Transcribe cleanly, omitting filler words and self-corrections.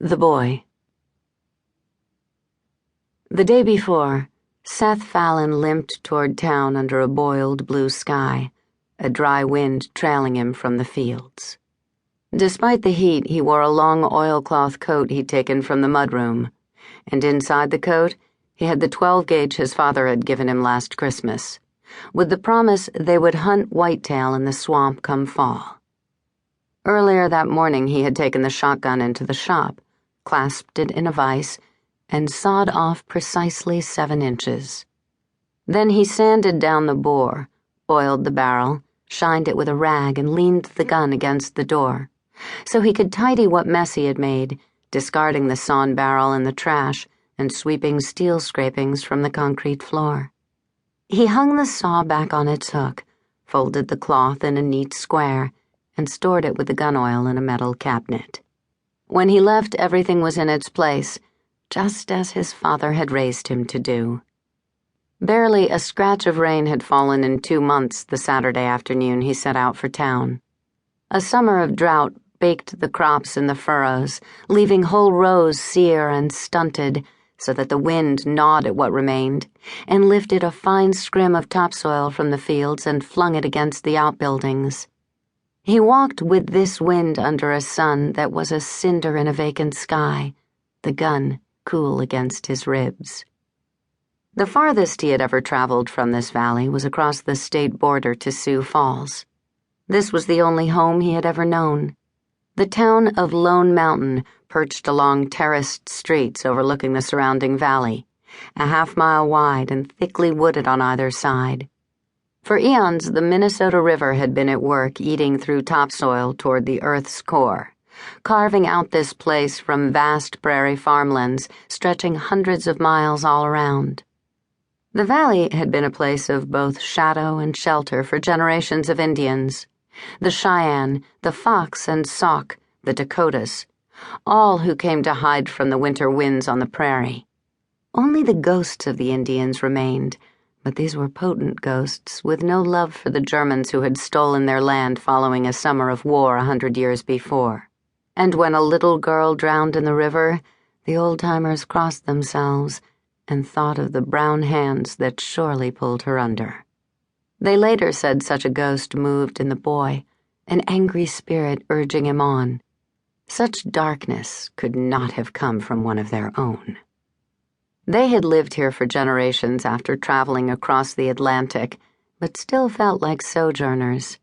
The Boy. The day before, Seth Fallon limped toward town under a boiled blue sky, a dry wind trailing him from the fields. Despite the heat, he wore a long oilcloth coat he'd taken from the mudroom, and inside the coat, he had the 12-gauge his father had given him last Christmas, with the promise they would hunt whitetail in the swamp come fall. Earlier that morning, he had taken the shotgun into the shop, clasped it in a vise, and sawed off precisely 7 inches. Then he sanded down the bore, oiled the barrel, shined it with a rag, and leaned the gun against the door, so he could tidy what mess he had made, discarding the sawn barrel in the trash and sweeping steel scrapings from the concrete floor. He hung the saw back on its hook, folded the cloth in a neat square, and stored it with the gun oil in a metal cabinet. When he left, everything was in its place, just as his father had raised him to do. Barely a scratch of rain had fallen in 2 months the Saturday afternoon he set out for town. A summer of drought baked the crops in the furrows, leaving whole rows sere and stunted, so that the wind gnawed at what remained, and lifted a fine scrim of topsoil from the fields and flung it against the outbuildings. He walked with this wind under a sun that was a cinder in a vacant sky, the gun cool against his ribs. The farthest he had ever traveled from this valley was across the state border to Sioux Falls. This was the only home he had ever known. The town of Lone Mountain perched along terraced streets overlooking the surrounding valley, a half-mile wide and thickly wooded on either side. For eons, the Minnesota River had been at work eating through topsoil toward the Earth's core, carving out this place from vast prairie farmlands stretching hundreds of miles all around. The valley had been a place of both shadow and shelter for generations of Indians, the Cheyenne, the Fox and Sauk, the Dakotas, all who came to hide from the winter winds on the prairie. Only the ghosts of the Indians remained, but these were potent ghosts with no love for the Germans who had stolen their land following a summer of war 100 years before. And when a little girl drowned in the river, the old-timers crossed themselves and thought of the brown hands that surely pulled her under. They later said such a ghost moved in the boy, an angry spirit urging him on. Such darkness could not have come from one of their own. They had lived here for generations after traveling across the Atlantic, but still felt like sojourners.